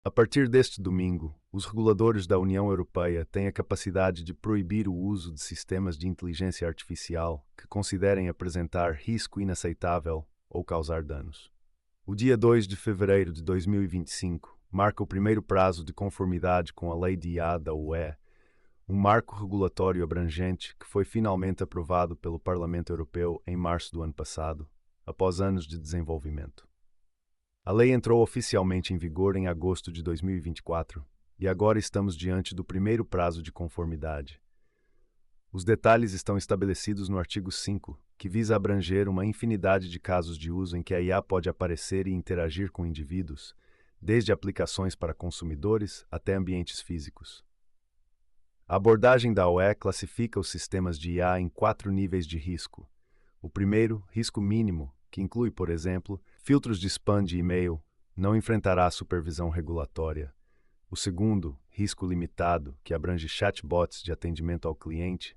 A partir deste domingo, os reguladores da União Europeia têm a capacidade de proibir o uso de sistemas de inteligência artificial que considerem apresentar risco inaceitável ou causar danos. O dia 2 de fevereiro de 2025 marca o primeiro prazo de conformidade com a Lei de IA da UE, um marco regulatório abrangente que foi finalmente aprovado pelo Parlamento Europeu em março do ano passado, após anos de desenvolvimento. A lei entrou oficialmente em vigor em agosto de 2024 e agora estamos diante do primeiro prazo de conformidade. Os detalhes estão estabelecidos no artigo 5, que visa abranger uma infinidade de casos de uso em que a IA pode aparecer e interagir com indivíduos, desde aplicações para consumidores até ambientes físicos. A abordagem da UE classifica os sistemas de IA em 4 níveis de risco. O primeiro, risco mínimo, que inclui, por exemplo, filtros de spam de e-mail, não enfrentará a supervisão regulatória. O segundo, risco limitado, que abrange chatbots de atendimento ao cliente,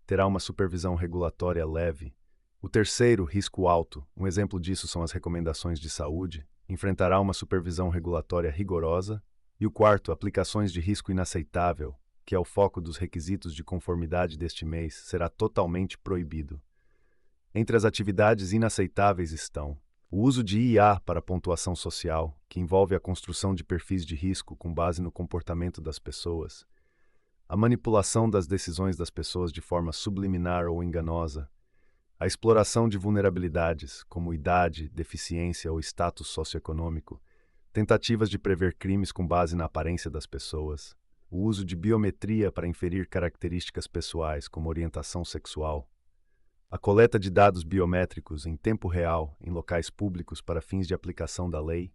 terá uma supervisão regulatória leve. O terceiro, risco alto, um exemplo disso são as recomendações de saúde, enfrentará uma supervisão regulatória rigorosa. E o quarto, aplicações de risco inaceitável, que é o foco dos requisitos de conformidade deste mês, será totalmente proibido. Entre as atividades inaceitáveis estão o uso de IA para pontuação social, que envolve a construção de perfis de risco com base no comportamento das pessoas, a manipulação das decisões das pessoas de forma subliminar ou enganosa, a exploração de vulnerabilidades, como idade, deficiência ou status socioeconômico, tentativas de prever crimes com base na aparência das pessoas, o uso de biometria para inferir características pessoais, como orientação sexual, a coleta de dados biométricos em tempo real em locais públicos para fins de aplicação da lei,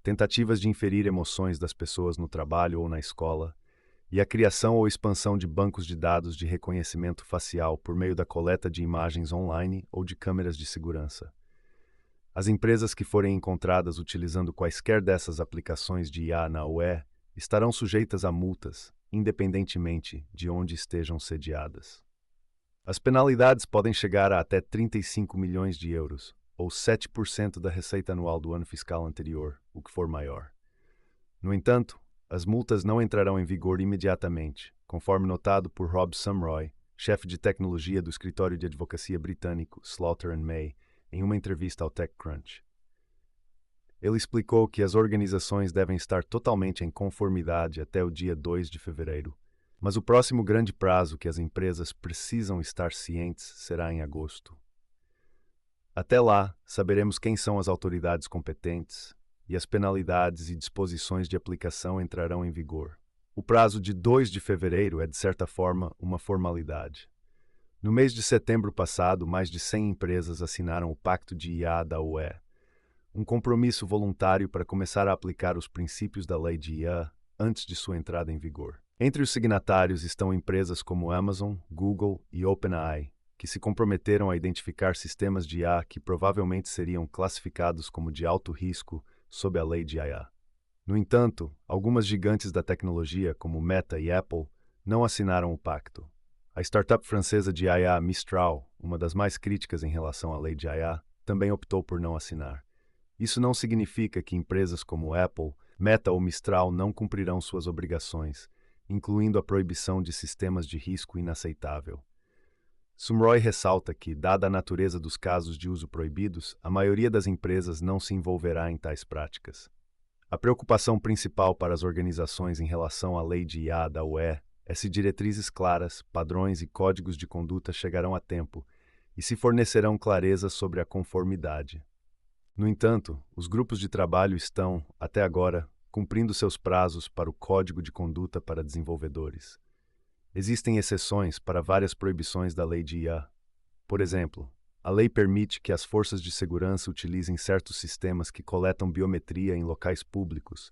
tentativas de inferir emoções das pessoas no trabalho ou na escola, e a criação ou expansão de bancos de dados de reconhecimento facial por meio da coleta de imagens online ou de câmeras de segurança. As empresas que forem encontradas utilizando quaisquer dessas aplicações de IA na UE estarão sujeitas a multas, independentemente de onde estejam sediadas. As penalidades podem chegar a até 35 milhões de euros, ou 7% da receita anual do ano fiscal anterior, o que for maior. No entanto, as multas não entrarão em vigor imediatamente, conforme notado por Rob Sumroy, chefe de tecnologia do escritório de advocacia britânico Slaughter May, em uma entrevista ao TechCrunch. Ele explicou que as organizações devem estar totalmente em conformidade até o dia 2 de fevereiro, mas o próximo grande prazo que as empresas precisam estar cientes será em agosto. Até lá, saberemos quem são as autoridades competentes e as penalidades e disposições de aplicação entrarão em vigor. O prazo de 2 de fevereiro é, de certa forma, uma formalidade. No mês de setembro passado, mais de 100 empresas assinaram o Pacto de IA da UE, um compromisso voluntário para começar a aplicar os princípios da lei de IA antes de sua entrada em vigor. Entre os signatários estão empresas como Amazon, Google e OpenAI, que se comprometeram a identificar sistemas de IA que provavelmente seriam classificados como de alto risco sob a lei de IA. No entanto, algumas gigantes da tecnologia, como Meta e Apple, não assinaram o pacto. A startup francesa de IA Mistral, uma das mais críticas em relação à lei de IA, também optou por não assinar. Isso não significa que empresas como Apple, Meta ou Mistral não cumprirão suas obrigações, incluindo a proibição de sistemas de risco inaceitável. Sumroy ressalta que, dada a natureza dos casos de uso proibidos, a maioria das empresas não se envolverá em tais práticas. A preocupação principal para as organizações em relação à lei de IA da UE é se diretrizes claras, padrões e códigos de conduta chegarão a tempo e se fornecerão clareza sobre a conformidade. No entanto, os grupos de trabalho estão, até agora, cumprindo seus prazos para o Código de Conduta para Desenvolvedores. Existem exceções para várias proibições da lei de IA. Por exemplo, a lei permite que as forças de segurança utilizem certos sistemas que coletam biometria em locais públicos,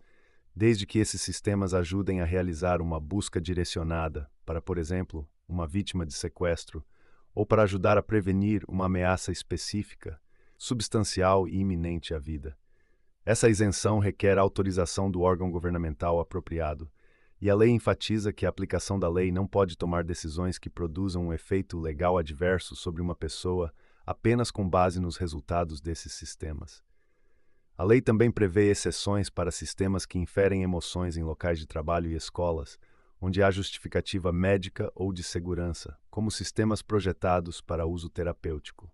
desde que esses sistemas ajudem a realizar uma busca direcionada para, por exemplo, uma vítima de sequestro, ou para ajudar a prevenir uma ameaça específica, substancial e iminente à vida. Essa isenção requer a autorização do órgão governamental apropriado, e a lei enfatiza que a aplicação da lei não pode tomar decisões que produzam um efeito legal adverso sobre uma pessoa apenas com base nos resultados desses sistemas. A lei também prevê exceções para sistemas que inferem emoções em locais de trabalho e escolas, onde há justificativa médica ou de segurança, como sistemas projetados para uso terapêutico.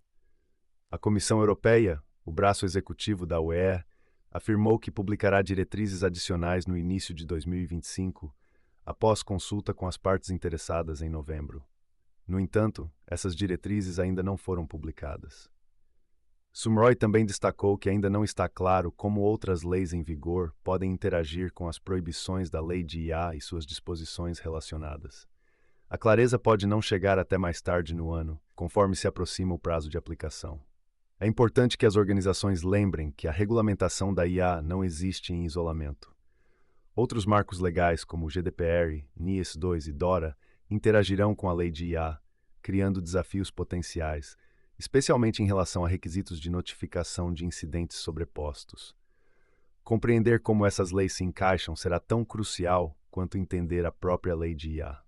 A Comissão Europeia, o braço executivo da UE, afirmou que publicará diretrizes adicionais no início de 2025, após consulta com as partes interessadas em novembro. No entanto, essas diretrizes ainda não foram publicadas. Sumroy também destacou que ainda não está claro como outras leis em vigor podem interagir com as proibições da Lei de IA e suas disposições relacionadas. A clareza pode não chegar até mais tarde no ano, conforme se aproxima o prazo de aplicação. É importante que as organizações lembrem que a regulamentação da IA não existe em isolamento. Outros marcos legais, como o GDPR, NIS2 e DORA, interagirão com a lei de IA, criando desafios potenciais, especialmente em relação a requisitos de notificação de incidentes sobrepostos. Compreender como essas leis se encaixam será tão crucial quanto entender a própria lei de IA.